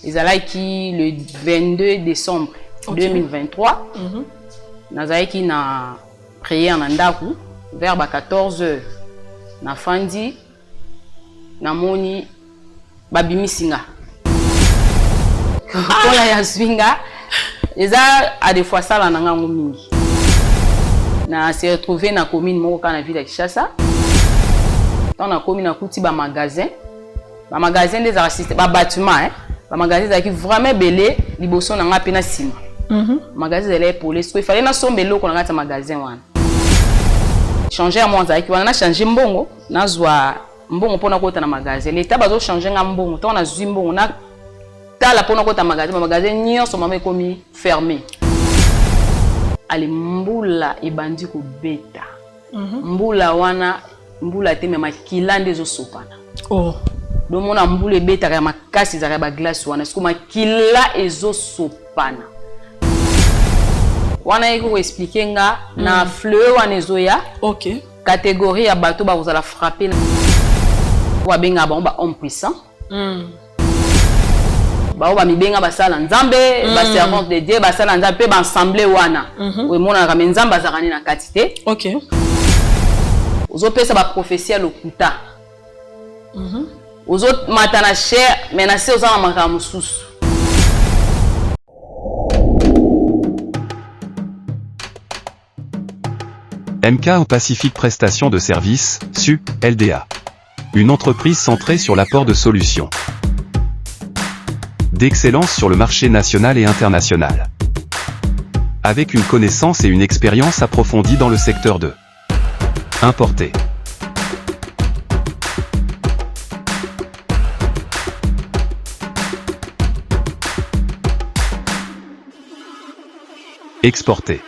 ezalaki le 22 décembre 2023. Nazalaki na prière na ndaku vers 14h. Na fandi na moni babimisinga. Kola ya swinga eza a des fois ça la nanga mingi. Na se retrouvé na commune moko kana ville ya Kinshasa. Dans la commune na kuti ba magasin des assistés ba bâtiment ba magasin qui vraiment belé liboso na nga pe na sima. Magasin les police il fallait na sombe loko na ngata magasin wana. Changer à moi qui wana na changer mbongo na zwa mbongo pona kota na magasin. L'état bazo changer nga mbongo to na zwi mbongo na tala pona kota magasin nyonso mama ekomi fermé. Ali mbula ibandi ko beta. Mbula wana mbula te mema kilande zo sopana. Oh. Do mona mbula beta ka makasi za ba glace wana sikuma kila ezo sopana. Wana eko expliquer nga na fleur wana ezoya. OK. Catégorie ya bato ba kozala frapper wa benga ba homme puissant. Ba ba mi benga basala nzambe ba servante de Dieu basala nzambe pe ba ensemble wana. We mona ka nzamba zakani na katite. OK. Ozo pesa ba prophétie lokuta. Ozo matana cher menacer oza maka mususu. MK Pacific Prestation de Services, SUP, LDA. Une entreprise centrée sur l'apport de solutions d'excellence sur le marché national et international. Avec une connaissance et une expérience approfondie dans le secteur de importer, exporter,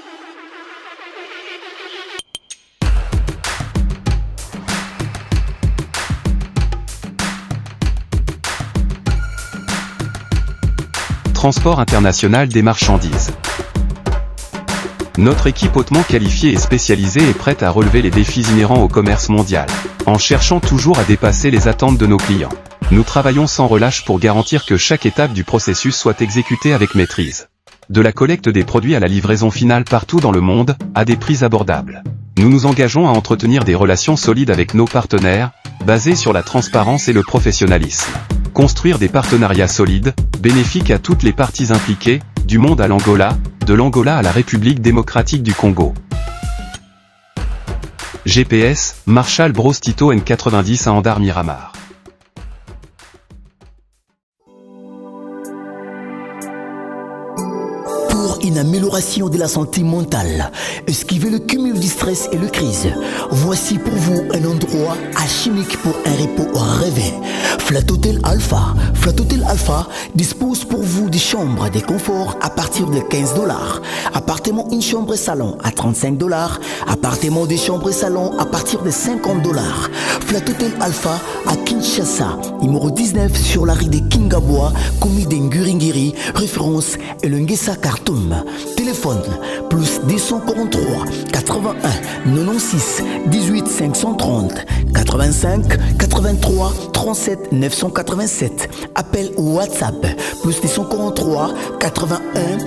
transport international des marchandises. Notre équipe hautement qualifiée et spécialisée est prête à relever les défis inhérents au commerce mondial, en cherchant toujours à dépasser les attentes de nos clients. Nous travaillons sans relâche pour garantir que chaque étape du processus soit exécutée avec maîtrise. De la collecte des produits à la livraison finale partout dans le monde, à des prix abordables. Nous nous engageons à entretenir des relations solides avec nos partenaires, basées sur la transparence et le professionnalisme. Construire des partenariats solides, bénéfiques à toutes les parties impliquées, du monde à l'Angola, de l'Angola à la République démocratique du Congo. GPS, Marshall Bros Tito N90 à Andar Miramar. Pour une amélioration de la santé mentale, esquivez le cumul du stress et le crise. Voici pour vous un endroit alchimique pour un repos rêvé. Flat Hotel Alpha. Flat Hotel Alpha dispose pour vous des chambres de confort à partir de $15. Appartement une chambre et salon à $35. Appartement des chambres et salon à partir de $50. Flat Hotel Alpha à Kinshasa, numéro 19 sur la rue de Kingaboa, commis de Nguringiri, référence Elengesa Khartoum. Téléphone plus 243 81 96 18 530 85 83 37 987. Appel ou WhatsApp plus 243 81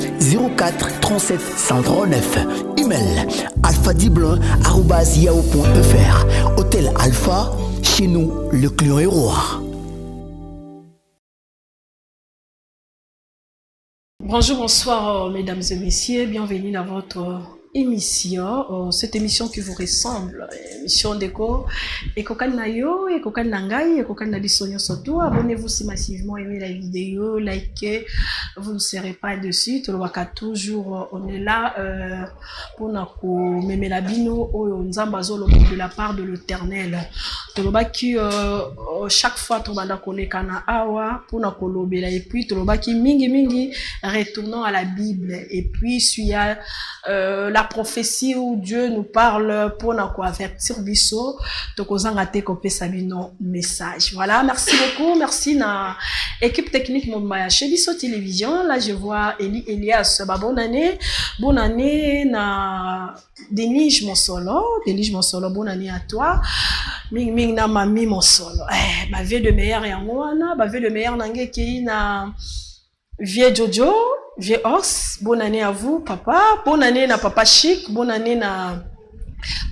04 37 139. Email alphadiblin@yahoo.fr. Hôtel Alpha, chez nous le client est roi. Bonjour, bonsoir mesdames et messieurs, bienvenue dans votre émission, cette émission qui vous ressemble, émission d'écho, Ekokan Nayo, Ekokan Nangai, Ekokan Nabisonyo Soto. Abonnez-vous si massivement, aimez la vidéo, likez, vous ne serez pas dessus. Tolwaka toujours, on est là pour nous mémé la bino, nzambazo de la part de l'Éternel. Tolobaki chaque fois tobanda kolekana awa pour na kolobela et puis tolobaki mingi retournons à la Bible et puis suivant la prophétie où Dieu nous parle pour nous avertir biso tokozangate kopé sabino message. Voilà, merci beaucoup, merci na équipe technique Mombaya chez Biso Télévision. Là je vois Elias, bonne année na Denis Monsolo, bonne année à toi. Ming na mami Monsolo. Bah veut de meilleur et wana, bah veut de meilleur nangé ki na Vieux Jojo, vieux Os, bonne année à vous, papa. Bonne année na papa Chic, bonne année na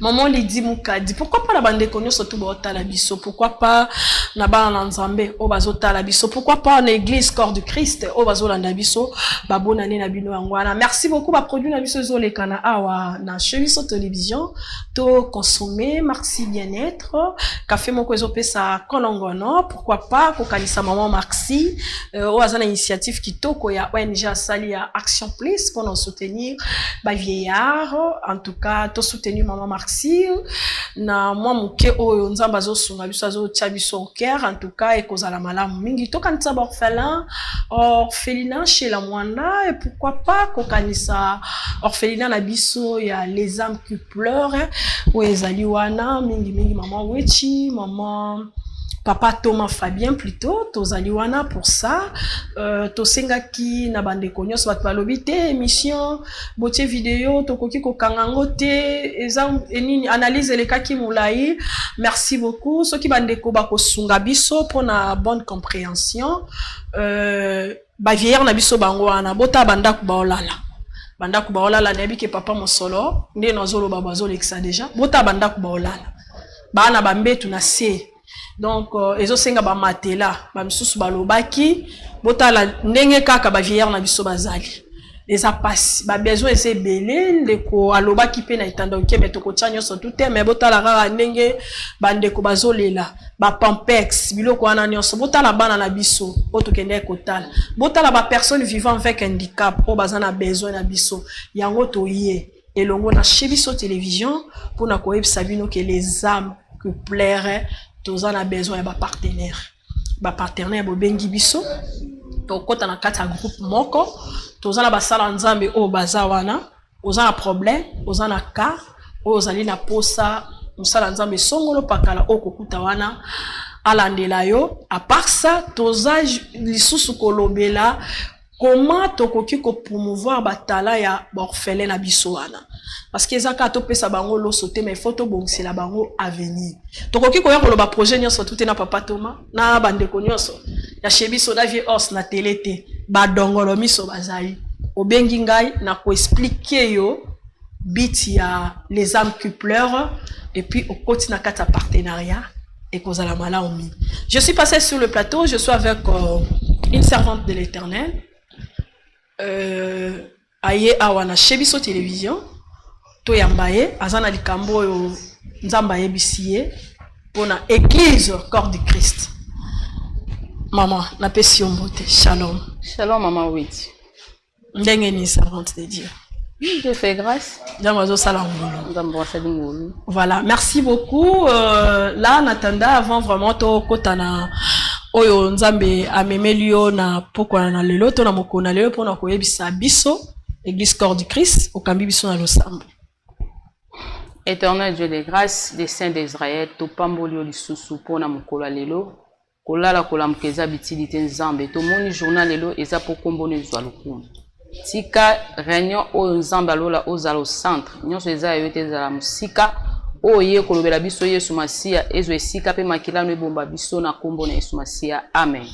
maman Lydie Moukadi. Pourquoi pas la bande connue surtout Bota la biso? Pourquoi pas na bana Nzambe au bazota la biso? Pourquoi pas en église corps du Christ au bazolanda biso? Ba bonne année na bino angwana. Merci beaucoup ba produit na biso zole kana awa na cheviso télévision to consommer merci bien-être café moko ezope sa kolongono. Pourquoi pas kokanisa maman Maxi au azana initiative kitoko ya ONG Sali ya Action Plus pour nous soutenir ba vieillard. En tout cas to soutenir maman Maxi na moi muke oyo nzamba zo sunga biso zo tchabiso au cœur. En tout cas ekozala malamu mingi to kanisa orphelinat chez la Mwanda. Et pourquoi pas kokanisa orphelinat na biso ya les âmes qui pleurent ou ezali wana mingi maman Wechi, maman papa Thomas Fabien plutôt tozali wana pour ça. Tosengaki na bande konyo so batalobi te émission botie vidéo tokoki ko kangango te enini analyse le kaki mulai. Merci beaucoup soki bande ko ba ko sunga biso pour na bonne compréhension. Ba vieillard na biso bango wana bota banda ku baolala. Banda ku baolala nebi ke papa mosolo nde nozolo babazo lexa déjà bota banda ku baolala. Bana bambetu na se. Donc ezo senga ba matela ba misusu balobaki botala ndenge kaka ba vieillard na biso bazali les apasi ba besoin ese belé ndeko alobaki pe na itanda oke meto ko tchanyo so tout mais botala kaka ndenge bandeko bazolela ba pampex biloko wana nyonso botala bana na biso otokende kotala botala ba personnes vivant avec handicap o bazana besoin na biso yango toye elongo na chebiso télévision pour na koyebisa bino que les âmes que plairaient toza na besoin ba partenaire bo bengi biso to kota na kata groupe moko toza na basala nzambe o baza wana oza na problème oza na cas ozali na posa musala nzambe songolo pakala okokuta wana alandela yo. À part ça toza lisusu kolobela comment tokoki ko promouvoir batala ya orphelin na biso wana parce que ezaka to pesa bango lo sauter mais photo bongsi la bango avenir tokoki ko ya ko ba projet nyonso tout na papa Thomas na bande ko nyonso ya chebiso na vie os na télé te ba dongolo miso bazali obengi ngai na ko expliquer yo bit ya les âmes qui pleurent et puis au côté na kata partenariat et kozala malaomi. Je suis passé sur le plateau, je suis avec une servante de l'Éternel. Aye awana chebiso télévision to yambaye azana likambo yo nzamba yebisiye pona église corps du Christ. Maman na pesi mbote. Shalom. Shalom maman Witi. Ndenge ni servante de Dieu. Je fais grâce. Voilà, merci beaucoup. Là, en attendant, avant vraiment to kotana oyo nzambe amemelio na poko na lelo to na mokona lelo pona koyebisa biso église corps du Christ okambi biso na losambo. Éternel Dieu de grâce, des saints d'Israël, to pambolio lisusu pona mokolo lelo kolala kolamkeza bitilité nzambe to moni journal lelo eza pokombone zwa lokumu. Tika réunion au nzamba lola ozalo centre nyonso eza yote za musika oye kolobela biso Yesu Masia ezo esika pe makilano ebomba biso na kombo na Yesu Masia. Amen.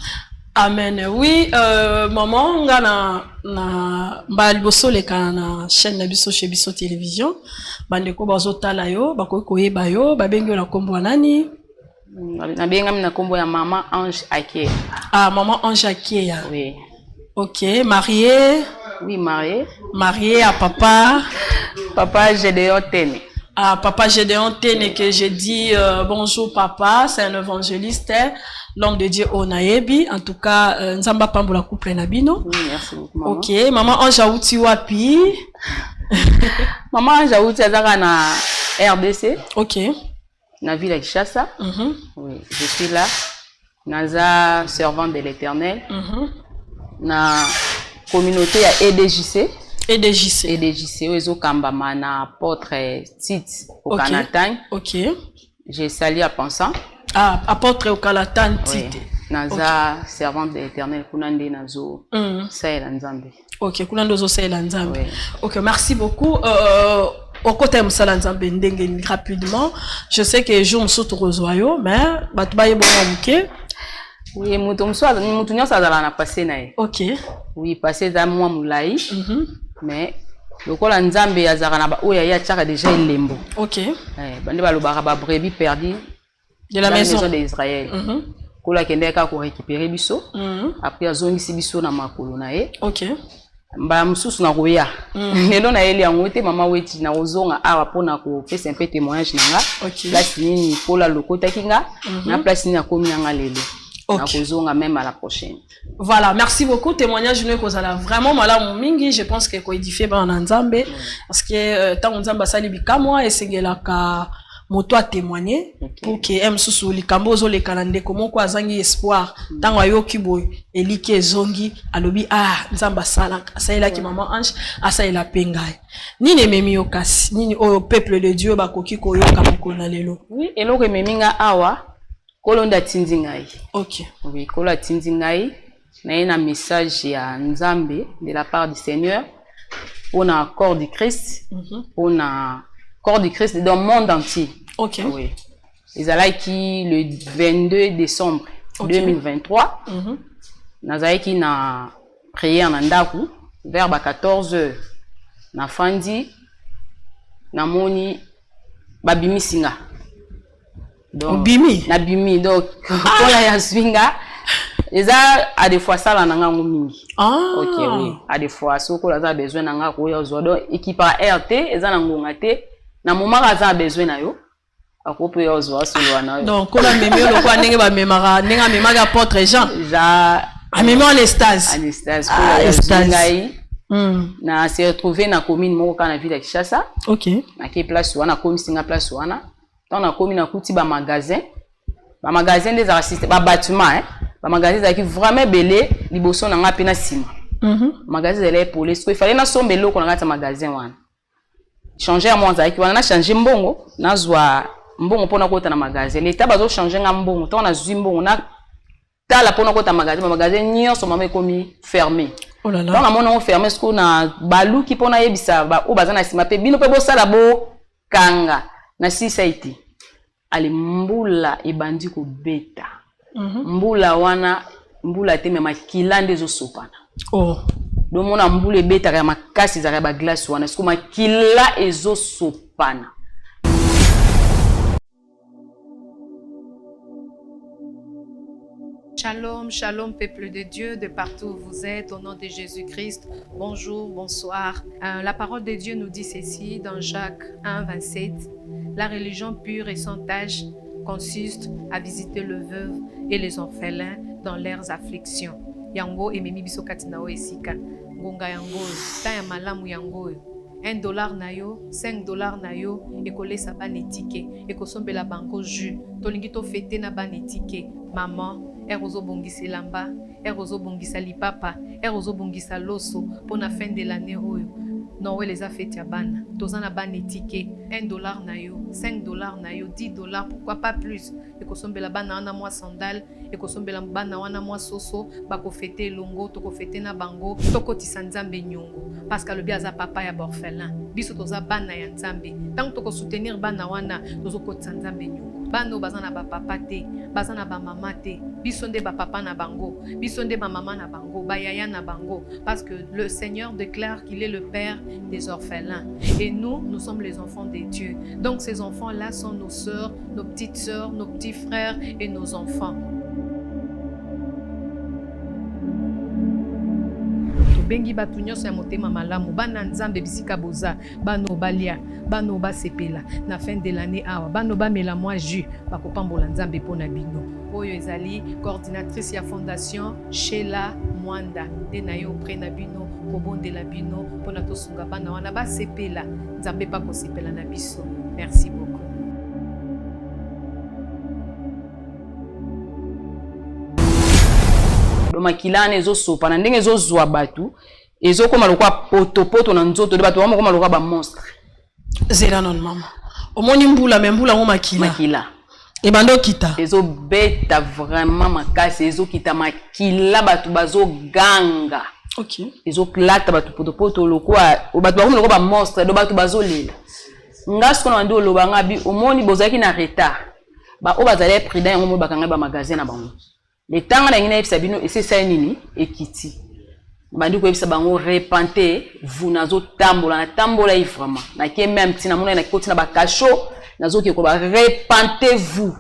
Amen. Oui, maman nga na mbali boso leka na chaîne na biso chez biso télévision bandeko bazotala yo bakoki koyeba yo babengi na kombo nani na benga na kombo ya maman Ange Akie. Ah, maman Ange Akie. Oui. OK, mariée. Oui, mariée. Mariée à papa. Papa Gédéon Tene. Ah, papa Gédéon Tene, que je dis bonjour papa, c'est un évangéliste, l'homme de Dieu Onaebi. En tout cas, Nzamba Pamboula couple Nabino. Oui, merci beaucoup, maman. OK, maman Anjaouti Wapi. Maman Anjaouti Azara na RDC. OK. Na ville de Kinshasa. Oui, je suis là. Naza, servante de l'Éternel. Na communauté à EDJC. EDJC. EDJC, Oezo Kambama, na apôtre Tite au Canatan. OK. J'ai sali à pensant. Ah, apôtre au Canatan Tite. Naza, servante de l'Éternel, Kunande Nazo, Saïla Nzambe. OK, Kunando Zo Saïla Nzambe. OK, merci beaucoup. Au côté Msala Nzambe Ndenge rapidement. Je sais que je me saute Rosoyo, mais Batbaye Bonamke. Oui, mutu nyonso azala na passé na ye. OK. Oui, passé za mwa mulai. Mais lokola nzambe azaka na ba oya ya tchaka déjà elembo. OK. Bande balobaka ba brebis perdues de la maison d'Israël. Kola kendeka ko récupérer biso. Après azongisi biso na makolo na ye. OK. Mba mususu na koya. Lelo na eli yango te mama weti na ozonga awa pona ko pesa un peu témoignage nanga. Place nini kola lokota kinga na place nini akomi nanga lelo. Okay. Même à la prochaine. Voilà, merci beaucoup. Témoignage nous kozala vraiment malamu mingi. Je pense que ko édifier ba nzambe parce que tant nzamba sali bikamwa esengela ka moto a témoigner pour que m susu likambo zo le kanande comment ko azangi espoir tant ayoki boy elike zongi alobi nzamba sala saila ki maman Ange asaila pengai. Nini memi okasi nini o peuple de Dieu bakoki ko yoka mokona lelo. Oui, eloko meminga awa kolonda tindingai. OK. Oui, kola tindingai. Na un message à Nzambe de la part du Seigneur. On a corps du Christ. On a corps du Christ dans le monde entier. OK. Oui. Ils allaient qui le 22 décembre 2023. Nazaï qui na prié en Andaku vers 14h. Na fandi na moni babimi singa. Donc bimi na bimi donc kola ya swinga eza a des fois ça la nanga mingi. OK oui, a des fois so kola za besoin nanga ko yo zo donc équipe RT eza na ngonga te na moment za besoin na yo akope yo zo asolwa na yo. Donc kola memio lo kwa ndenge ba memara ndenge memaka porte Jean za a memio l'estase kola ngai na se retrouver na commune moko kana ville ya Kishasa. OK. Na ke place wana komi singa place wana. Dans la commune à Kouti ba magasin des assistés ba bâtiment ba magasin qui vraiment belé liboso na nga pena sima magasin les police il fallait na sombe loko na ngata magasin wana changer à moi qui wana na changer mbongo na zwa mbongo pona kota na magasin l'état bazo changer nga mbongo to na zwi mbongo na tala pona kota magasin nyonso mama ekomi fermé. Oh là là. Donc amona on fermé ce qu'on a balu qui pona yebisa ba o bazana sima pe bino pe bo sala bo kanga na si saiti ali mbula ebandi ko beta mbula wana mbula te mema kilande zo sopana do mona mbula ebeta ya makasi za ba glace wana siko makila ezo sopana. Shalom, shalom peuple de Dieu, de partout où vous êtes, au nom de Jésus-Christ. Bonjour, bonsoir. La parole de Dieu nous dit ceci dans Jacques 1, 27. La religion pure et sans tache consiste à visiter le veuve et les orphelins dans leurs afflictions. Yango ememi biso katinao esika. Ngonga yango, taya malamu yango. $1 na yo, $5 na yo, ekolesa banetike, ekosombela bango jus, tolingi to fete na banetike, maman, erozo bongisa lamba, erozo bongisa lipapa, erozo bongisa loso, pour la fin de l'année oyo. Non, les affectés à ban, tozana banetike, $1 na yo, $5 na yo, $10, pourquoi pas plus? Ekosombela bana wana mwa sandal, ekosombela bana wana mwa soso, bako fete longo, toko fete na bango, toko tisanzambe nyongo. Parce que le biaza papa ya borfelin, biso toza bana ya nzambe. Tant que toko soutenir bana wana, tozo ko tisanzambe nyongo. Bano bazana ba papa te, bazana ba mama te, biso nde ba papa na bango, biso nde ba mama na bango, ba yaya na bango. Parce que le Seigneur déclare qu'il est le Père des orphelins. Et nous sommes les enfants de Dieu. Donc ces enfants-là sont nos sœurs, nos petites sœurs, nos petits frères et nos enfants. Bengi batu nyonso ya motema malamu bana nzambe bisika boza bano balia bano basepela na fin de l'année awa bano bamela moi jus bakopambola nzambe pona bino oyo ezali coordinatrice ya fondation Sheila Mwanda nde na yo auprès na bino kobondela bino pona tosunga bana wana basepela nzambe pa kosepela na biso. Merci beaucoup. Makilane ezo sopa na ndenge ezo zwa batu ezo koma lokwa poto na nzoto de batu wamo koma lokwa ba monstre zela non mama omoni mbula mbula ngo makila e bando kita ezo beta vraiment makasi ezo kita makila batu bazo ganga. OK ezo klata batu poto lokwa batu bakoma lokwa ba monstre do batu bazo lela ngasko na ndo lobanga bi omoni bozaki na retard ba o bazale prudent ngo bakanga ba magasin na bango. Les temps na ngina sabino et c'est ça nini ekiti bandi ko ebisa bango repentez-vous nazo tambola vraiment na ke même tina mona na koti na ba kacho nazo ke ko ba repentez-vous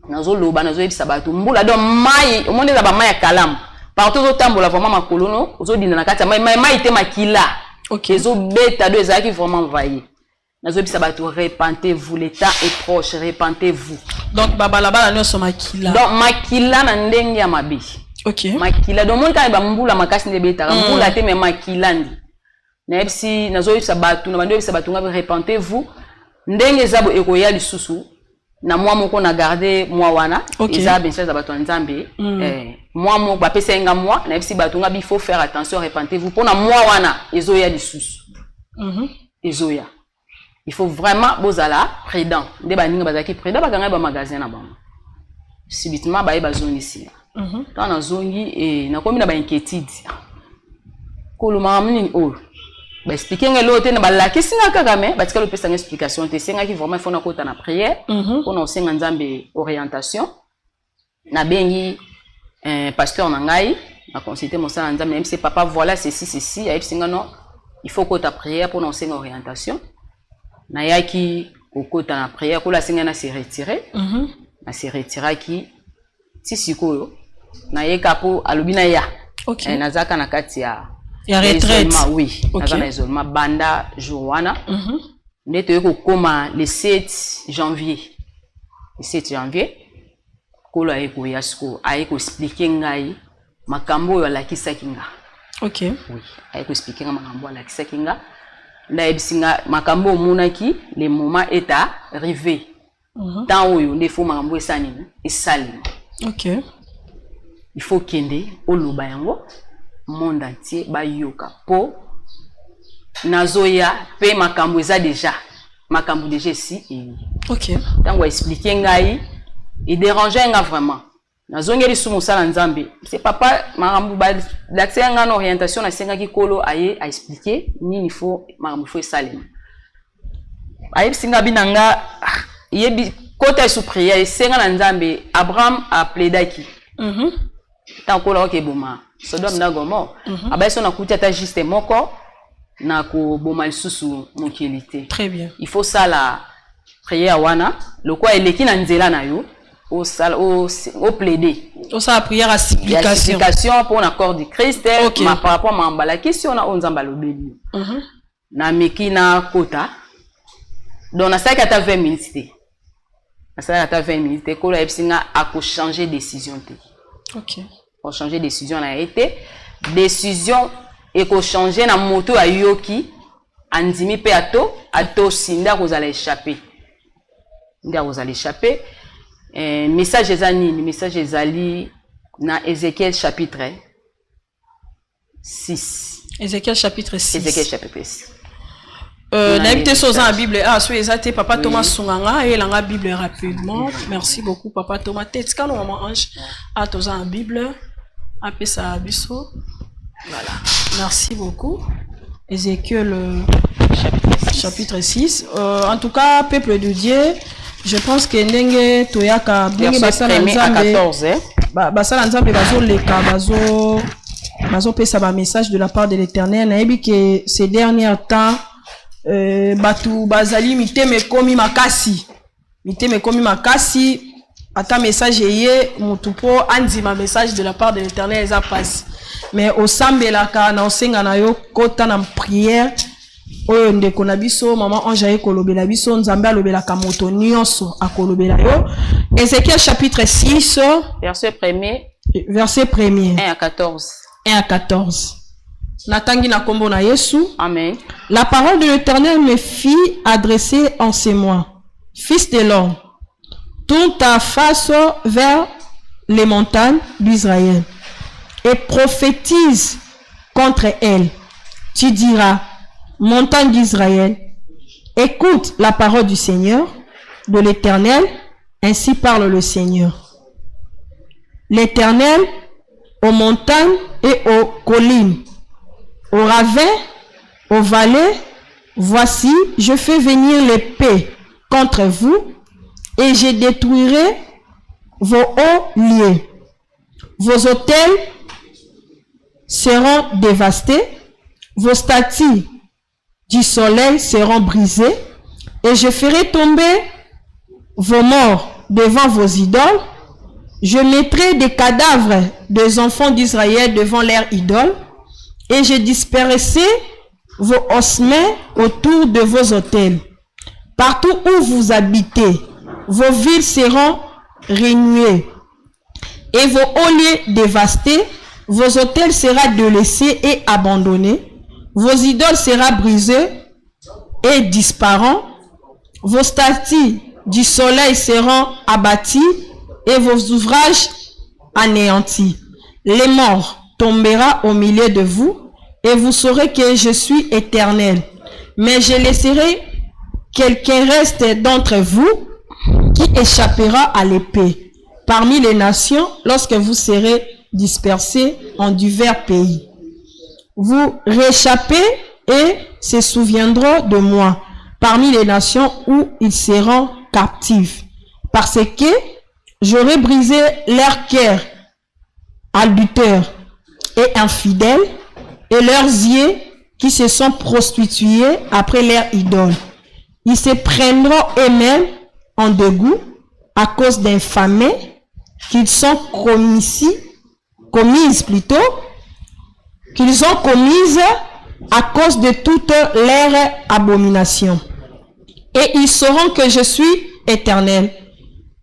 nazo loba nazo ebisa bato mbula donc mai o monde za ba mai ya kalamu partout zo tambola vraiment makolono ozo dinda na kati mai te makila OK zo beta do ezaki vraiment envahi nazo ebisa bato repentez-vous, le temps est proche, repentez-vous. Donc baba là-bas na so makila. Donc makila na ndenge ya mabe. OK. Makila donc mon ba mbula makasi ne beta mbula te me makila ndi. Na ebisi nazo ebisa bato na bando ebisa bato ngabe repentez-vous. Ndenge zabo ekoya lisusu na mwa moko na garder mwa wana eza bencha za bato nzambe mwa moko ba pesa nga mwa na ebisi bato ngabe il faut faire attention repentez-vous pour na mwa wana ezoya lisusu. Ezoya. Il faut vraiment bozala prudent. Nde ba ninga bazaki prudent bakanga ba magasin na bango. Subitement ba eba zongi ici. Quand na zongi et na komi na ba inquiétude. Ko lo mamni o. Ba expliquer ngelo te na ba la kisinga kaka me ba tikalo pesa explication te senga ki vraiment il faut na kota na prière pour na senga nzambe orientation. Na bengi pasteur na ngai na consulter mon sang nzambe même si papa voilà ceci a singa non il faut kota prière pour na senga orientation. Na yaki okota na prière ko la singa na se retirer na se retirer ki ti sikoyo na yeka po alobina ya na zaka na kati ya retraite oui na na isolement banda jour wana ndeto yeko koma le 7 janvier ko la yeko yasko ayeko expliquer ngai makambo yo la kisakinga OK oui ayeko expliquer makambo la kisakinga na ebisinga makambo monaki le moment est arrivé tant oyo ndefo makambo esani esalima OK il faut kende oloba yango monde entier ba yoka po nazoya pe makambo eza déjà makambo déjà ici OK tango expliquer ngai et déranger nga vraiment nazongeli sumu sala nzambe c'est papa makambo ba l'accès nga na orientation na senga ki kolo aye a expliquer nini faut makambo faut salima aye singa binanga yebi kota sous prière senga na nzambe Abraham a plaidaki tanko la ke boma Sodome na Gomorrhe abaso na kuti ata juste moko na ko boma lisusu mokilité. Très bien. Il faut ça la prière wana lokwa eleki na nzela na yo au plaider. Au ça prière à supplication. Supplication pour l'accord du Christ Okay. ma par rapport à la question na onzamba lobeli. Na mekina kota. Donc na ça kata 20 minutes. Na ça kata 20 minutes ko la epsinga a ko changer décision te. OK. Pour changer décision na été décision et ko changer na moto a yoki andimi pe ato sinda ko zala échapper. Nda ko zala échapper. Message ezani message ezali na Ézéchiel chapitre 6. Ézéchiel chapitre 6. Ézéchiel chapitre 6. N'habitez sur la Bible. Ah, soit exacté papa Thomas Sunganga et la Bible rapidement. Merci beaucoup papa Thomas. T'es quand maman Ange a toza en Bible. Appelez ça Abisso. Voilà. Merci beaucoup. Ézéchiel chapitre 6. En tout cas, peuple de Dieu, je pense que Ndenge Toyaka verset 1 à 14. Basala Nzambe bazo leka bazo pesa ba message de la part de l'Éternel. Naebi que ces derniers temps batu bazali miteme komi makasi. Miteme komi makasi. Ata message yé mutupo anzima message de la part de l'Éternel eza passe. Mais au sambelaka na osenga na yo kota na prière oyo ndeko na biso maman Ange aye kolobela biso nzambe alobelaka moto nyonso akolobela yo. Ézéchiel chapitre 6 verset 1er 1 à 14. 1 à 14. Natangi na kombo na Yesu. Amen. La parole de l'Éternel me fit adresser en ces mots. Fils de l'homme, tourne ta face vers les montagnes d'Israël et prophétise contre elles. Tu diras, montagne d'Israël, écoute la parole du Seigneur, de l'Éternel, ainsi parle le Seigneur. L'Éternel, aux montagnes et aux collines, aux ravins, aux vallées, voici, je fais venir l'épée contre vous, et je détruirai vos hauts lieux. vos autels seront dévastés, vos statues du soleil seront brisées, et je ferai tomber vos morts devant vos idoles. Je mettrai des cadavres des enfants d'Israël devant leurs idoles, et je disperserai vos ossements autour de vos autels. Partout où vous habitez, vos villes seront renouées, et vos hauts lieux dévastés, vos autels seront délaissés et abandonnés, vos idoles seront brisées et disparaîtront, vos statues du soleil seront abattus et vos ouvrages anéantis. Les morts tomberont au milieu de vous et vous saurez que je suis éternel. Mais je laisserai quelqu'un reste d'entre vous qui échappera à l'épée parmi les nations lorsque vous serez dispersés en divers pays. Vous réchappez et se souviendront de moi parmi les nations où ils seront captifs, parce que j'aurai brisé leur cœur adultère et infidèle, et leurs yeux qui se sont prostitués après leur idole. Ils se prendront eux-mêmes en dégoût à cause d'infamie qu'ils sont commises à cause de toutes leurs abominations. Et ils sauront que je suis éternel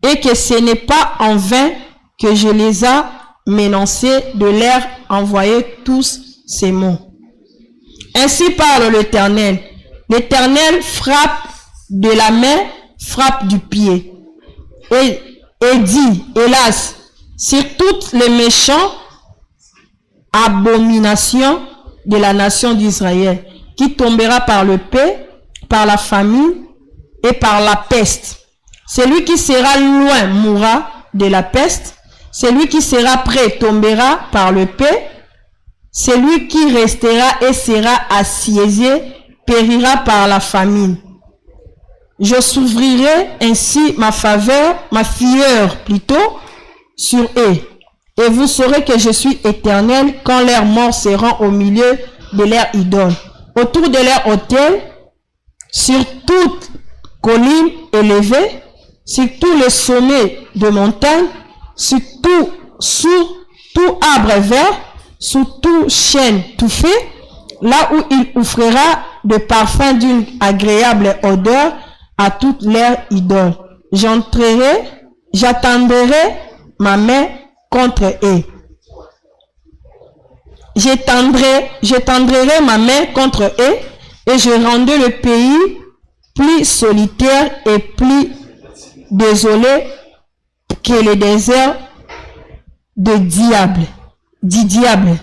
et que ce n'est pas en vain que je les ai menacés de leur envoyer tous ces mots. Ainsi parle l'Éternel. L'Éternel frappe de la main, frappe du pied. Et dit, hélas, sur toutes les méchants abominations de la nation d'Israël, qui tombera par le paix, par la famine et par la peste. Celui qui sera loin mourra de la peste. Celui qui sera près tombera par le paix. Celui qui restera et sera assiégé périra par la famine. Je s'ouvrirai ainsi ma fureur plutôt sur eux. Et vous saurez que je suis éternel quand leurs morts seront au milieu de leurs idoles, autour de leur autel, sur toute colline élevée, sur tous les sommets de montagne, sous tout arbre vert, sous tout chêne touffé, là où il offrira de parfums d'une agréable odeur à toutes leurs idoles. J'attendrai ma main contre eux. J'étendrai ma main contre eux et je rendrai le pays plus solitaire et plus désolé que le désert du diable.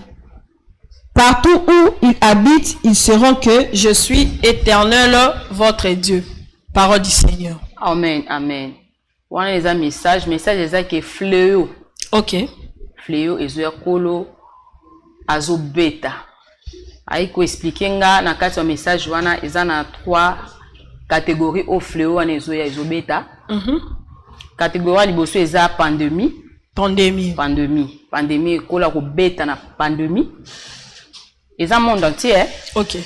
Partout où ils habitent, ils sauront que je suis éternel, votre Dieu. Parole du Seigneur. Amen, amen. On a les message est fléau. Ok. Fléau et zoya kolo azo beta. Aiko expliquer nga na kati ya message wana ezana 3 catégories au fléau wana zoya ezo beta. Catégorie liboso eza pandémie. Pandémie kola ko beta na pandémie. Eza monde entier. Ok.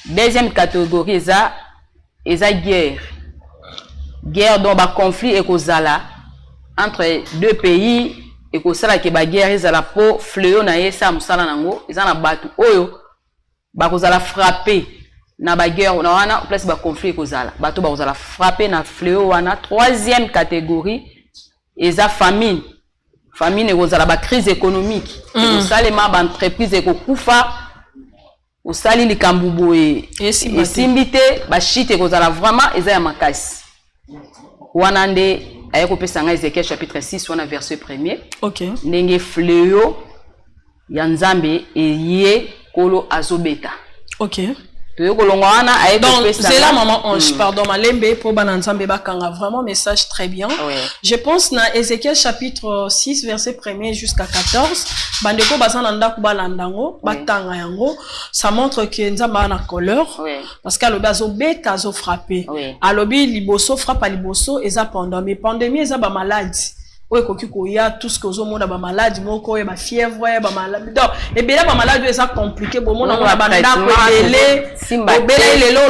Deuxième catégorie eza guerre. Guerre dont ba conflit et kozala entre deux pays et kozala ke ba guerre ezala po fléau na yesa musala nango ezana batu oyo ba kozala frapper na ba guerre na wana place ba conflit et kozala batu ba kozala frapper na fléau wana. Troisième catégorie eza famine et kozala ba crise économique kosalema ba entreprise ekokufa osali likambu boye esimbite ba shite kozala vraiment eza ya makasi. Wana nde ayeko pesa nga Ézéchiel chapitre 6 wana verset 1er. OK. Ndenge fléau ya Nzambe eye kolo azobeta. OK. Donc c'est là maman Ange, pardon, malembe pour bananzambe bakanga, vraiment message très bien. Oui. Je pense na Ézéchiel chapitre 6 verset 1er jusqu'à 14, bandeko bazananda kubalandango, batanga yango, ça montre que nzamba na colère parce qu'alobi azobeta azo frapper. Alobi liboso frappe liboso eza pendant mais pandémie eza ba maladie. oyo koki koya tout ce que ozomona ba maladie moko ya ba fièvre ba maladie donc ebele ba maladie eza compliqué bomona na ba ndako ebele obeli lelo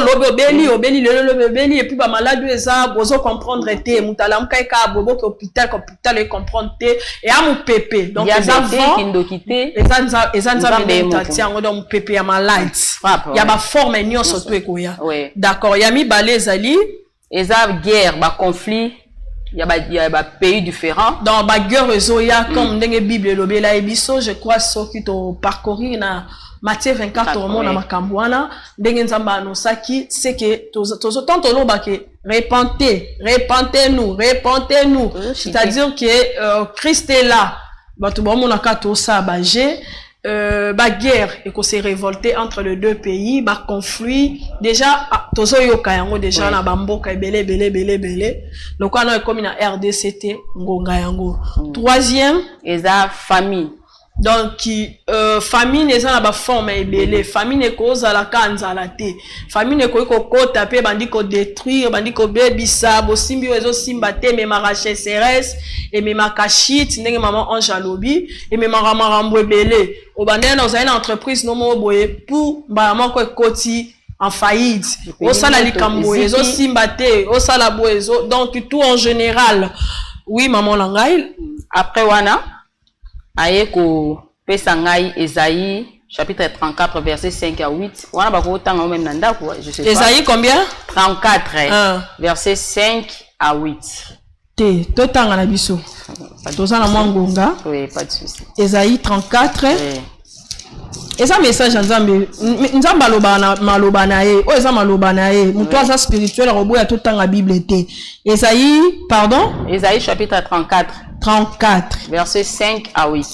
obeli lelo et puis ba maladie eza bozo comprendre te mutala mkaika bobo ke hôpital et comprendre te et amu pépé donc eza kindokité eza nzambe tatiango donc pépé ya malade ya ba forme nyonso to ekoya d'accord ya mibale ezali eza guerre ba conflit il y a des pays différents. Dans la guerre, comme dans la Bible, je crois que tu parcourir na Matthieu 24 au monde à Makambouana, c'est que repentez-nous. C'est-à-dire que Christ est là. Guerre et qu'on s'est révolté entre les deux pays, conflit déjà tozo yoka yango déjà na bamboka belé donc on a comme une RDCT ngonga yango. Troisième eza famille. Donc famille neza na ba forme ebele, famille ne cause la kanzala te, famille ne ko kota pe bandi ko détruire, bandi ko bebisa bo simbi ezo simba te me marache seres et me makashit ndenge maman ange alobi et me marambo ebele obandena na une entreprise no mo boye pour ba moko ekoti en faillite au sala likambo ezo simba te au sala boezo donc tout en général. Oui maman langai après wana Aeko Pesangai Esaïe chapitre 34 verset 5 à 8. Wana bako tanga même nanda quoi, je sais pas. Esaïe combien? 34 verset 5 à 8. Te to tanga na biso. Toza na mwangonga. Oui, pas de souci. Esaïe 34. Eza message nzambe nzamba maloba na ye. O eza maloba na ye. Muto aza spirituel robo ya to tanga Bible te. Esaïe pardon? Esaïe chapitre 34 verset 5 à 8.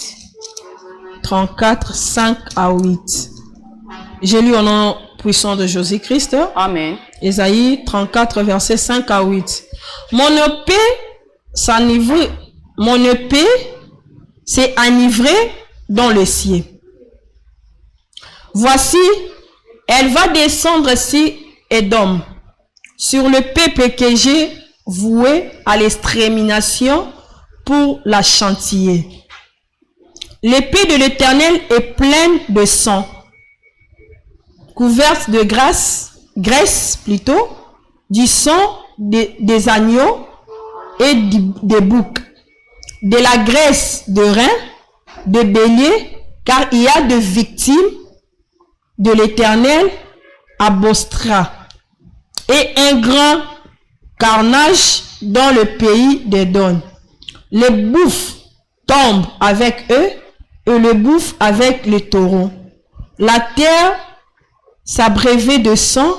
34, 5 à 8. J'ai lu au nom puissant de Jésus-Christ. Amen. Esaïe 34, verset 5 à 8. Mon épée s'est enivrée dans le ciel. Voici, elle va descendre sur Édom, sur le peuple que j'ai voué à l'extermination pour la chantier. L'épée de l'Éternel est pleine de sang, couverte de graisse plutôt, du sang des agneaux et des boucs, de la graisse de rein, de bélier, car il y a de victimes de l'Éternel à Bostra, et un grand carnage dans le pays d'Édom. Les bouffes tombent avec eux et le bouffe avec les taureaux. La terre s'abreuvait de sang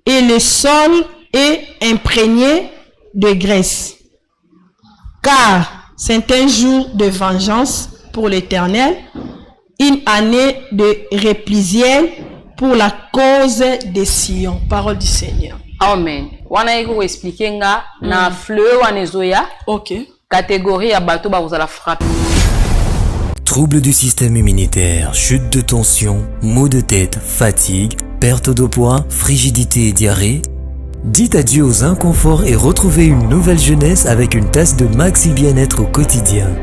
et le sol est imprégné de graisse. Car c'est un jour de vengeance pour l'Éternel, une année de réplisiel pour la cause des Sion. Parole du Seigneur. Amen. Wana eko expliquer nga na fleur wanezoya. OK. Catégorie à bateau ba vous allez frapper. Troubles du système immunitaire, chute de tension, maux de tête, fatigue, perte de poids, frigidité et diarrhée. Dites adieu aux inconforts et retrouvez une nouvelle jeunesse avec une tasse de Maxi Bien-être au quotidien.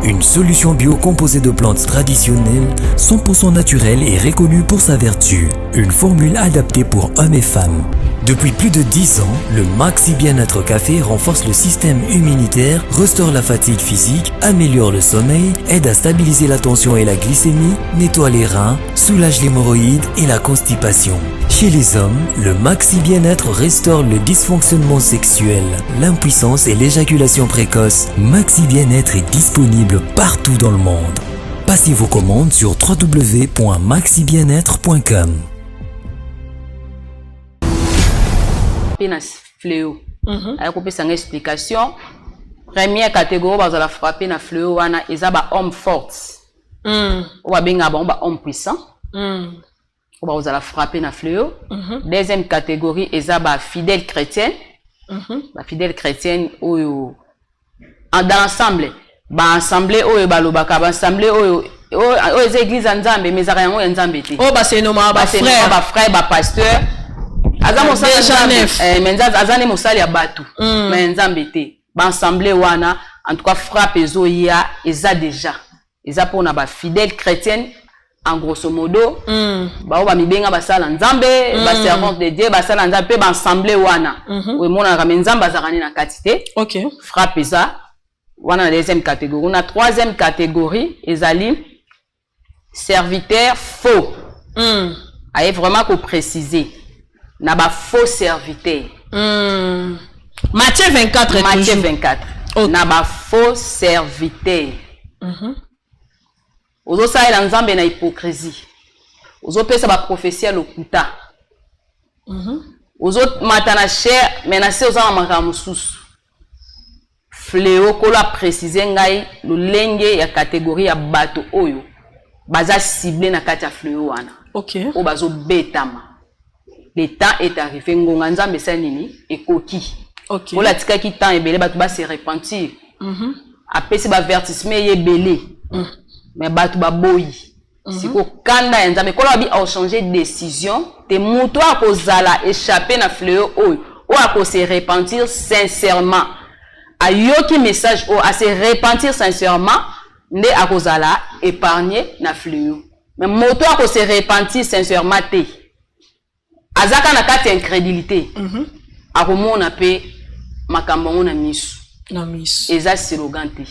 Une solution bio composée de plantes traditionnelles, 100% naturelle et reconnue pour sa vertu. Une formule adaptée pour hommes et femmes. Depuis plus de 10 ans, le Maxi Bien-être Café renforce le système immunitaire, restaure la fatigue physique, améliore le sommeil, aide à stabiliser la tension et la glycémie, nettoie les reins, soulage l'hémorroïde et la constipation. Chez les hommes, le Maxi Bien-être restaure le dysfonctionnement sexuel, l'impuissance et l'éjaculation précoce. Maxi Bien-être est disponible partout dans le monde. Passez vos commandes sur www.maxibienêtre.com. Fléau. Avec une explication. Première catégorie, on va frapper na fléau, wana eza ba homme fort. On va benga ba homme puissant. On va frapper na fléau. Deuxième catégorie, eza ba fidèle chrétien. Ba fidèle chrétienne oyo dans l'ensemble. Ba ensemble oyo ba lobaka ba ensemble oyo eza église nzambe mais za yango nzambe te. Oh ba c'est normal ba frère ba pasteur. Azane mosali ya batu mais nzambe te ba ensemble wana en tout cas frappe ezoya eza déjà eza pour na ba fidèles chrétiennes en grosso modo ba ba mibenga basala nzambe ba servante de Dieu basala nzambe pe ba ensemble wana we mona ka nzamba zakani na katité. OK. Frappe eza wana na deuxième catégorie. Na troisième catégorie ezali serviteur faux. Aye vraiment ko préciser na ba faux serviteur. Matthieu 24 Matthieu 24. Okay. Na ba faux serviteur. Ozo sa ela nzambe na hypocrisie. Ozo pesa ba prophétie lokuta. Ozo matana cher menacé oza maka mususu. Fléau kola préciser ngai lolenge ya catégorie ya bato oyo. Baza ciblé na kati ya fléau wana. OK. O bazo betama. Le temps est arrivé ngonga nzambe sa nini ekoki. OK. Ola tika ki temps ebele bato ba se repentir. Apesi ba avertissement yebele. Mais bato ba boyi. Siko kanda ya nzambe kola bi a changer de décision, te muto akozala échapper na fléau oyo. O a se repentir sincèrement. Ayoki message o a se repentir sincèrement, nde akozala épargner na fléau. Mais moto a se repentir sincèrement te. Azaka na kati incrédulité. Akomona pe makambo na misu. Na misu. Eza slogan te.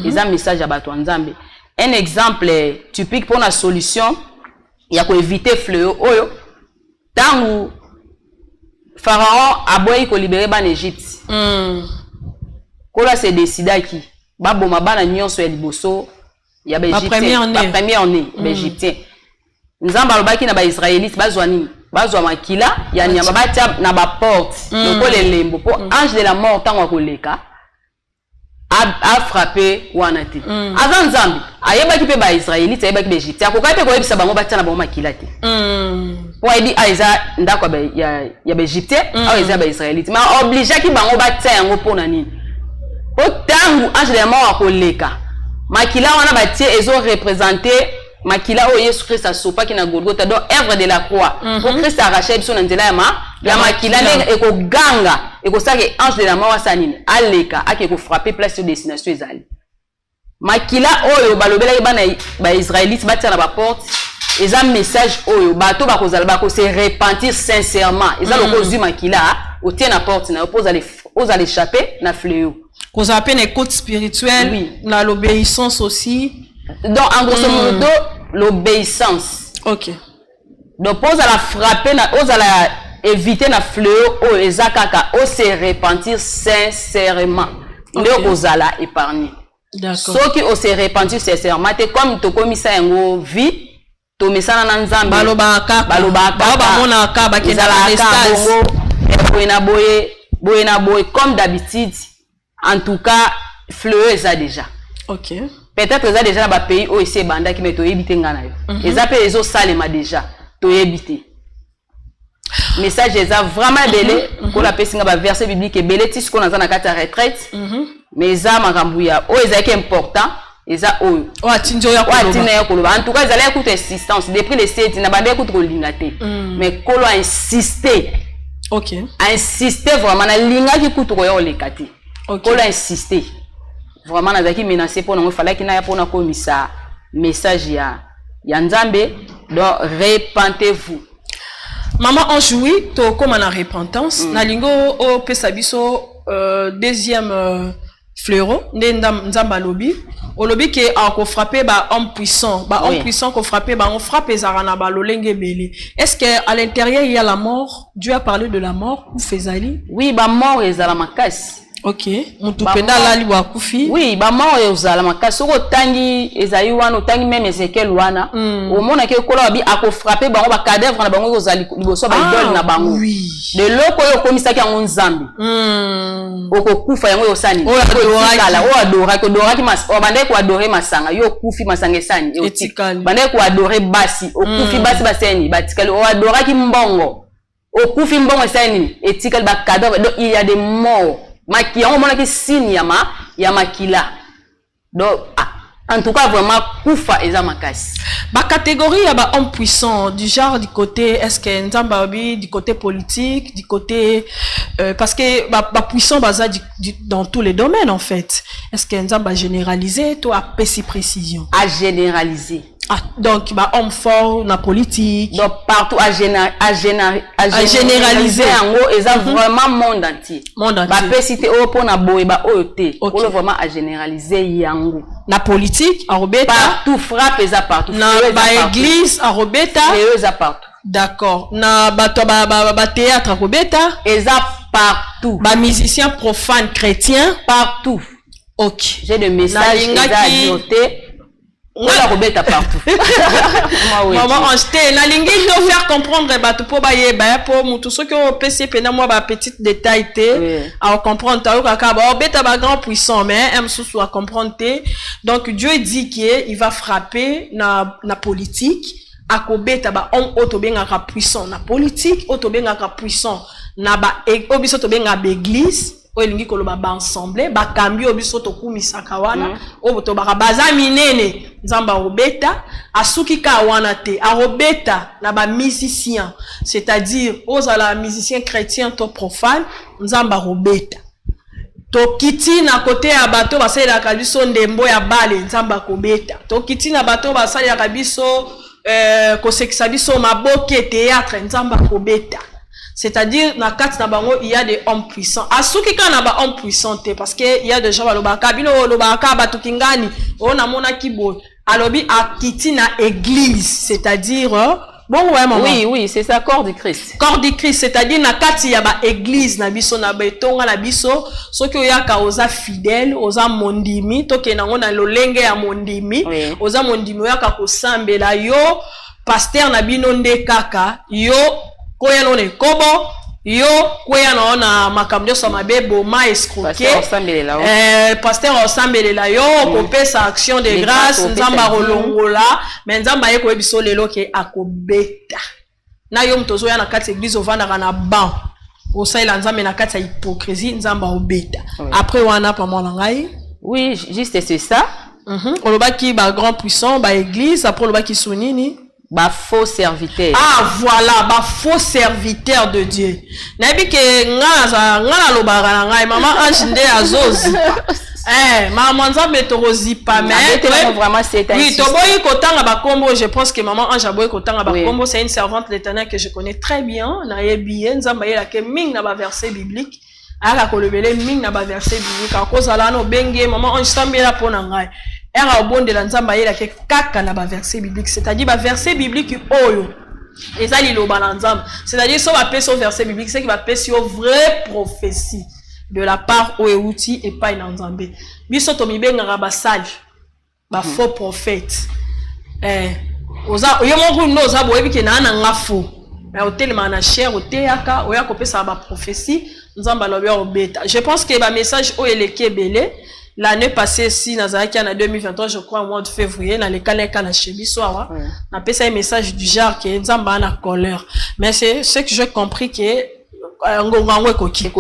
Eza message à bato nzambe. Un exemple typique pour la solution, il y a quoi éviter fléau oyo. Tangu Pharaon a boyi ko libérer ban Égypte. Kola se décida ki ba boma bana nyonso ya liboso ya ba Égyptien, ba premier année ba Égyptien. Nzamba alobaki na ba Israélites bazwa nini? Bazwa makila ya nyama batia na ba porte. Loko le lembo po ange de la mort tango akoleka a frappé wana te. Avant Nzambi ayebaki pe ba Israélites ayebaki ba Égyptien akoka pe ko yebisa bango batia na bango makila te. Po edi aiza ndako ya ba Égyptien aiza ba Israélites mais obligé ki bango batia yango pona nini? Po tangu ange de la mort akoleka makila wana batie ezo représenter makila o Yesu Christ asopa ki na Golgotha donc œuvre de la croix. Pour Christ arracher biso na nzela ya makila ne eko ganga eko sake ange de la mort asanini aleka ake ko frapper place de destination ezali. Makila oyo balobela bana ba Israélites batia na ba porte eza message oyo bato bakozala bako se repentir sincèrement. Eza loko zu makila o tient na porte na opose les échapper na fléau. Qu'on appelle une écoute spirituelle, oui. L'obéissance aussi. Donc, en grosso modo, l'obéissance. OK. Donc, pose à la frapper, pose à la éviter la fléau, oh, ezakaka, oh, se repentir sincèrement. Okay. Le ozala épargner. D'accord. Ceux qui se repentir sincèrement, c'est comme to komisa yango vie, to mesana na nzambe. Balobaka. Balobaka. Boye, comme d'habitude. En tout cas, fléau est déjà. OK. Peut-être que déjà dans le pays où ici banda qui met to éviter ngana yo. Les appels les autres salema déjà to éviter. Message est vraiment belé pour la personne ba verset biblique et belé tis qu'on a dans la carte retraite. Mais ça makambuya o ezaki important eza oyo. O atinjo ya koloba. En tout cas, ils allaient écouter insistance depuis les 7 na banda écoute kolingate. Mais kolo a insisté. OK. A insisté vraiment na linga ki kutu yo lekati. Kolo a insisté. Vraiment nazaki menacé pour nous fallait qu'il n'aille pas na komisa message ya Nzambe donc repentez-vous. Maman on jouit to comme na repentance na lingo o pesa biso deuxième fléau Nzamba lobi o lobi ke a ko frapper ba homme puissant ko frapper ba on frappe ezarana ba lolenge belé. Est-ce que à l'intérieur il y a la mort? Dieu a parlé de la mort ou Fezali? Oui, ba mort ezala makasi. OK. Mutupenda lali wa kufi. Oui, ba mort ezala makasi ko tangi ezali wana tangi même Ezekiel wana. Au mona ke kola bi ako frapper bango ba cadavre na bango ezali liboso ba idole na bango. Oui. De loko yo komisaki yango Nzambe. Oko kufa yango yo sani. O adora ko dora ki mas o bande ko adorer masanga yo kufi masanga sani. Bande ko adorer basi o kufi basi baseni batikali o adora ki mbongo. O kufi mbongo sani etikali ba cadavre donc il y a des morts. Maki on mona ki signe ya makila. Donc En tout cas, vraiment, Koufa et Zamakasi. Ma catégorie, il y a hommes puissants, du genre du côté, est-ce que Nzambabi, du côté politique, du côté, parce que puissant, dans tous les domaines, en fait. Est-ce que Nzamba généralisé, toi, à si précision? À généraliser. Ah, donc, homme fort, la politique. Donc, partout, à généraliser. En gros, ils ont vraiment monde entier. Monde entier. Peut citer au pour na boy, OET. Pour le vraiment à généraliser yango. La politique, à Robeta. Partout, frappe, ils ont partout. Na église, à Robeta. Ils ont partout. D'accord. Na théâtre, à Robeta. Ils ont partout. Musiciens profanes, chrétiens. Partout. Ok. J'ai des messages, ils ont noté. On a Robeta partout. Maman, acheter na lingi to faire comprendre bato po ba yeba po tout ce que on peut pena moi ba petit détail té à comprendre ta ka ba Robeta ba grand puissant mais aime sous à comprendre té. Donc Dieu dit qu'il va frapper na politique à Kobeta ba homme otobenga ka puissant na politique otobenga ka puissant na ba obiso tobenga ba église olingi koloba ba ensemble ba kambi obiso to kumisaka wana oboto ba baza minene Nzamba Robeta asuki ka wana te a Robeta na ba musicien, c'est-à-dire aux la musicien chrétien to profane Nzamba Robeta to kiti na côté ya bato basali la kabiso ndembo ya bale Nzamba Kobeta to kiti na bato basali la kabiso ko sekisa biso maboke théâtre Nzamba Kobeta. C'est-à-dire, na kat na bango, il y a des hommes puissants. Asuki ka na ba hommes puissants, parce que il y a des gens balobaka, bino lobaka batukingani, on a mona kibo. Alobi a kiti na église, c'est-à-dire, bon ouais maman. Oui, c'est ça, corps du Christ. Corps du Christ, c'est-à-dire na kati ya ba église na biso na betonga na biso, soki oya ka oza fidèle, oza mondimi, toke na ngona lolenge ya mondimi, oza mondimi oya ka kosambela yo, pasteur na bino nde kaka, yo koya no ne kobo yo koya no na makambo so mabebo ma escroquer pasteur osambelela yo ko pesa action de grâce Nzamba rolongola mais Nzamba ye ko biso lelo ke akobeta na yo mtozo ya na kati église ovanda na ban o saila Nzamba na kati ya hypocrisie Nzamba obeta après wana pa mona ngai oui juste c'est ça olobaki ba grand puissant ba église après olobaki sunini ba faux serviteur. Ah voilà, ba faux serviteur de Dieu. Nabi ke ngana lobara na ngai maman Ange nde azozi. Maman Nzambe torozi pas mais vraiment c'est oui, toboyi kotanga ba kombo, je pense que maman Ange aboyi kotanga ba kombo, c'est une servante de l'Éternel que je connais très bien, na yebi Nzamba yela ke ming na ba verset biblique. Aka kolebele ming na ba verset biblique. Akozala no benge maman Ange sambela pona ngai. Era obonde la Nzamba yela ke kaka na ba verset biblique, c'est-à-dire ba verset biblique oyo ezali loba na Nzamba, c'est-à-dire so ba pesa verset biblique c'est qui va pesa yo vraie prophétie de la part outi et pas na Nzambe. Biso to mibenga ba sage ba faux prophète oza yo mongu no za boyebi ke na nga faux mais hôtel mana cher oteaka oya ko pesa ba prophétie Nzamba lobi obeta. Je pense que ba message o eleke belé. L'année passée, si Nazaraki en 2023, je crois, au mois de février, dans les canaux na chebiso, on a passé un message du genre que Nzamba na colère. Mais c'est ce que j'ai compris que ngongangwe koki.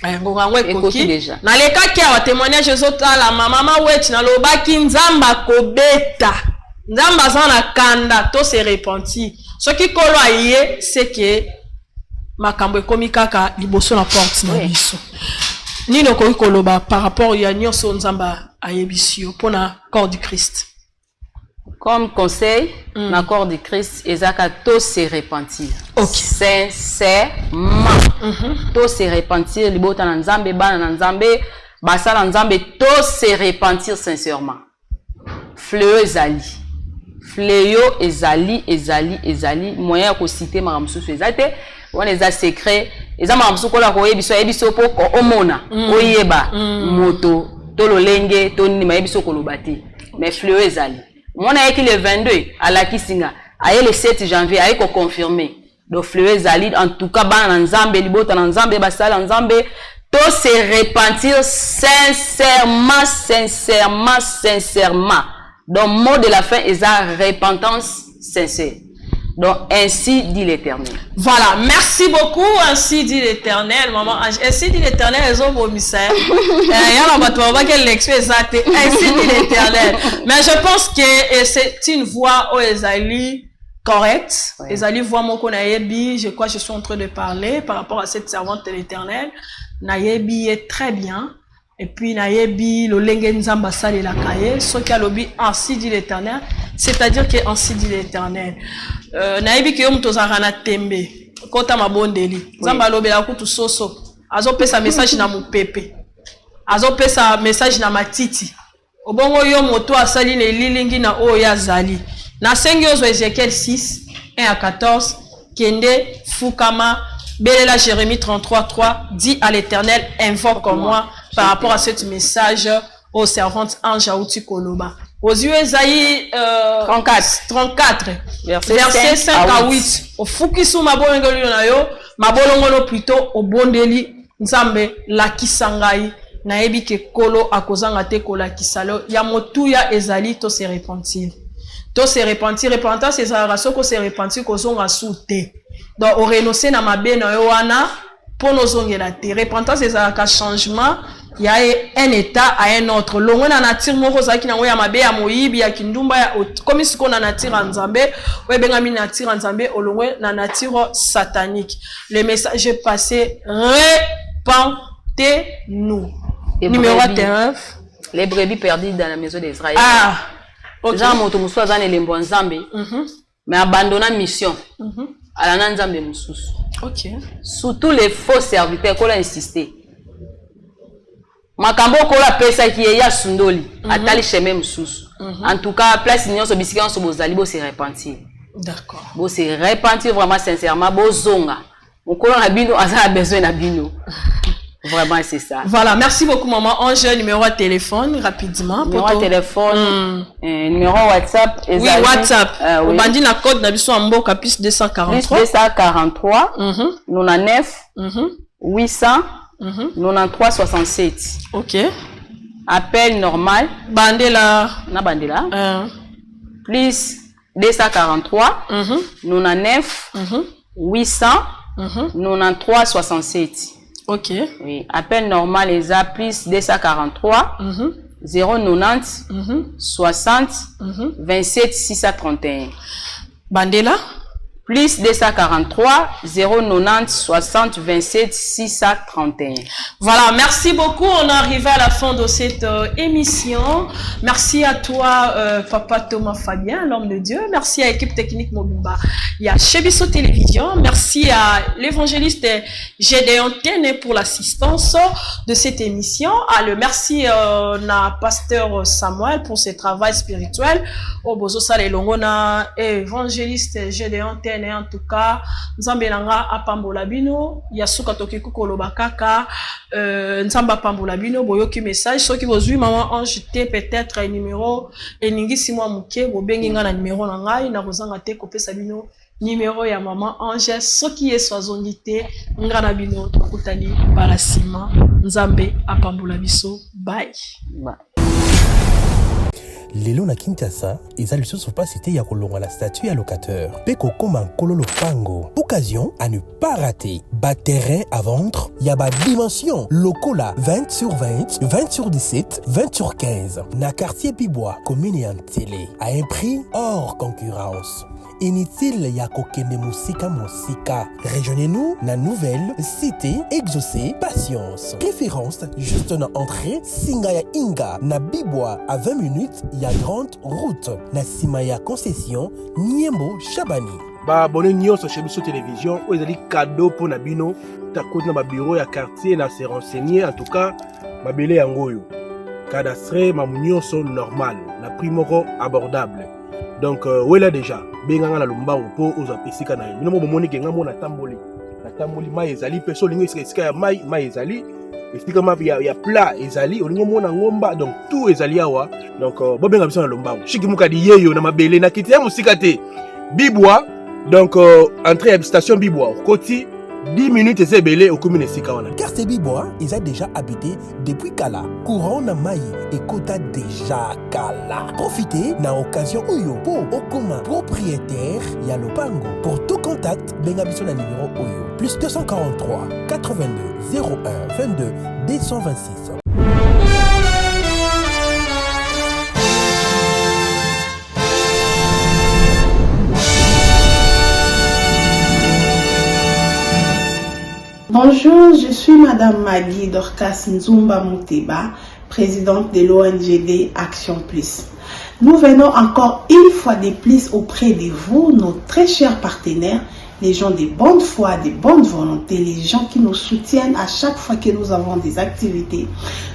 Ngongangwe koki déjà. Na les cas qui a témoignage zota la maman wet na lobaki Nzamba kobeta. Nzamba sana kanda to se repenti. Ce qui kolo aye c'est que makambo komi kaka liboso na porte na biso. Nino koki koloba par rapport ya nyonso Nzamba ayebisio pour na corps du Christ. Comme conseil, na corps du Christ, ezaka to se repentir. Sincèrement. To se repentir libota na Nzambe bana na Nzambe basala Nzambe to se repentir sincèrement. Fleu ezali. Fleo ezali moyen ko citer makamsusu ezate. On les a secret, les amants sukola ko yebiso yebiso po omona oyeba moto to lolenge to ni mayebiso ko lobati mais fleu ezali mona yeki le 22 à la kisinga aye le 7 janvier aye ko confirmer do fleu ezali en tout cas bana Nzambe libota na Nzambe basala Nzambe to se repentir sincèrement donc mot de la fin est la repentance sincère. Donc, ainsi dit l'Éternel. Voilà, merci beaucoup. Ainsi dit l'Éternel, maman. Ainsi dit l'Éternel, elles ont vomi ça. Ainsi dit l'Éternel. Mais je pense que c'est une voix où Esaïe correcte. Esaïe voix mon konayebi. Je crois que je suis en train de parler par rapport à cette servante de l'Éternel. Nayebi est très bien. Et puis nayebi le lengenzamba sali la kaye. Ce qui a lobby ainsi dit l'Éternel. C'est-à-dire que ainsi dit l'Éternel. Nayebi ki yom tozarana tembe. Kota mabondeli. Zamba lobe la kutu soso. Azo pesa message na mupepe. Azo pesa message na matiti. Obongo yo moto asali ne lilingi na oya zali. Na sengi ozo Ezekiel 6, 1 à 14. Kende, Fukama, Belela Jérémie 33:3 dit à l'Éternel, invoque en moi par rapport à ce message aux servantes Ange Aouti Koloba. Aux yeux Esaïe 34, verset 5 à 8. Au Fukisu Mabolongolo na yo, Mabolongolo plutôt au Bondeli, Nzambe, Lakisangai, Naebi ke Kolo, Akozanga te Kola Kisalo, Yamotuya Ezali, to se repentir. To se repentir, repentance, c'est ça, ko se repentir, ko zonga soute. Donc, au renoncer na mabe na yo wana, pour nos ongela te. Repentance, c'est ça, changement. Il y a un état à un autre. Longo na nature moko zaki na ya mabe ya moyibi ya kindumba ya comme si ko na nature nzambe, we benga mi nature nzambe olongo na nature satanique. Le message est passé, repentez-nous. Numéro 1. Les brebis perdues dans la maison d'Israël. Ah. OK. Jean moto musu azane lembo nzambe. Mais abandonna mission. Alana nzambe mususu. OK. Surtout les faux serviteurs qu'on a insisté. Makambo kola pesa qui est ya sundoli atali chemin mususu. En tout cas, place nyonso bisika nyonso bozali bo se repentir. D'accord. Bo se repentir vraiment sincèrement bo zonga. Okolo na bino azana besoin na bino. Vraiment c'est ça. Voilà, merci beaucoup maman. Ange, numéro de téléphone rapidement. Numéro de téléphone, numéro WhatsApp. Oui, WhatsApp. On va dire la code d'habitation en Mboka plus 243. Plus 243. 99. 800. 93 67. OK. Appel normal. Bandela. Na bandela. Plus 243. 99. 800. 93 67. OK. Oui. Appel normal les a plus 243. 090. 60. 27 631. Bandela. Plus 243 090 60 27 631. Voilà, merci beaucoup. On est arrivé à la fin de cette émission. Merci à toi, Papa Thomas Fabien, l'homme de Dieu. Merci à l'équipe technique Mobimba. Il y a Chebiso Télévision. Merci à l'évangéliste Gédéon Téné pour l'assistance de cette émission. Merci à pasteur Samuel pour ses travail spirituel. Au Bozo Sale Longona, évangéliste Gédéon Téné. En tout cas, Nzambe nanga apambola bino, yasuka toki kukoloba kaka, Nzamba apambola bino, boyoki message, ceux qui vous maman Ange te peut-être un numéro, et ningi si moi muke, bo bengi nga na numéro nangai, na kozanga te kopesa bino, numéro ya maman Ange, ceux qui est soazongité, nga na bino, tokutani, balasima, Nzambe apambola biso, bye. Lelo na Kinshasa, ezali lisusu pasité ya kolonga la statue ya locateur. Peko koma nkolo lopango. Occasion à ne pas rater. Bas terrain à vendre, ya ba dimension. Lokola 20 sur 20, 20 sur 17, 20 sur 15. Na quartier Pibois, commune et télé. À un prix hors concurrence. Inutile ya kokende musika. Rejoignez-nous na nouvelle cité exaucée patience. Préférence juste na entrée Singaya Inga na Bibois à 20 minutes ya grande route na Simaya concession Niembo Chabani. Ba abonné nyonso chez Biso Télévision ou ezali cadeau pour na bino ta côté na ba bureau ya quartier na se renseigner en tout cas ba belé yangoyo. Cadastre ma nyonso normal na prix moko abordable. Donc là déjà benganga na lombango po ozapisika na bino mo bomoni kenga mo na tamboli mai ezali peso lingo esika ya mai ezali esika ma ya plat ezali olingo mo na ngomba donc tout ezali awa donc bobenga biso na lombango shiki mukadi yeyo na mabele na kiti ya musika te Bibois donc entrée à station Bibois côté 10 minutes c'est belé au commune Sikawana. Car ces bibois, ils ont déjà habité depuis Kala. Courant na maï et kota déjà Kala. Profitez na occasion Oyo pour Okoma propriétaire Yalopango. Pour tout contact, bengabiso na numéro Oyo. Plus 243 82 01 22 226. Bonjour, je suis Madame Maggie Dorcas Nzumba Mouteba, présidente de l'ONGD Action Plus. Nous venons encore une fois de plus auprès de vous, nos très chers partenaires, les gens de bonne foi, de bonne volonté, les gens qui nous soutiennent à chaque fois que nous avons des activités.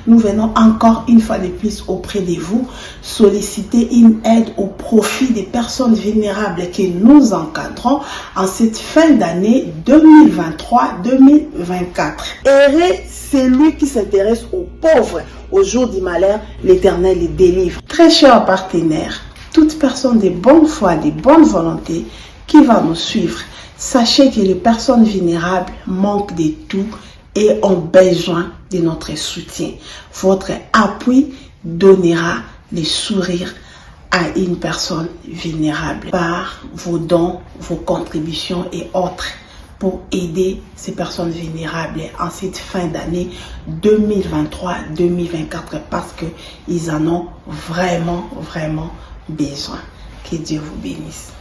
Nous venons encore une fois de plus auprès de vous solliciter une aide au profit des personnes vulnérables que nous encadrons en cette fin d'année 2023-2024. Heureux celui qui s'intéresse aux pauvres. Au jour du malheur, l'Éternel les délivre. Très chers partenaires, toute personne de bonne foi, de bonne volonté qui va nous suivre, sachez que les personnes vulnérables manquent de tout et ont besoin de notre soutien. Votre appui donnera le sourire à une personne vulnérable par vos dons, vos contributions et autres pour aider ces personnes vulnérables en cette fin d'année 2023-2024 parce qu'ils en ont vraiment besoin. Que Dieu vous bénisse.